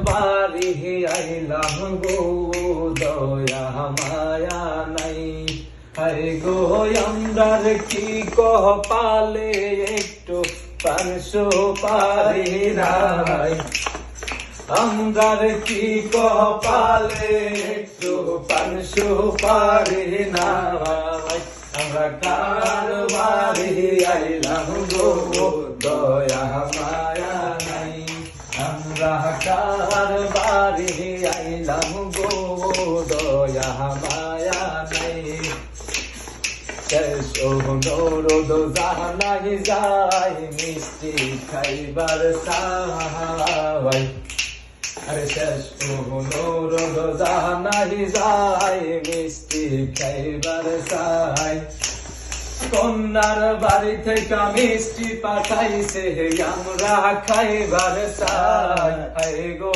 বাড়ি আইলাম গো দয়া মায়া নাই। হায় গো আমরার কি কপালে একটু পানসো পারি নাই। আমরার কি কপালে একটু পানসো পারি নাই। আমরা কার বাড়ি আইলাম গো দয়া মায়া নাই। আমরা কার বাড়ি আইলাম গো দয়া মায়া নাই। শেষ অনুরোধ জানাই যাই মিষ্টি খাইবার চাই। আরে শেষ অনুরোধ জানাই যাই মিষ্টি খাইবার চাই। কন্যার বাড়ি থেকে মিষ্টি পাঠাইছে আমরা খাইবার চাই। গো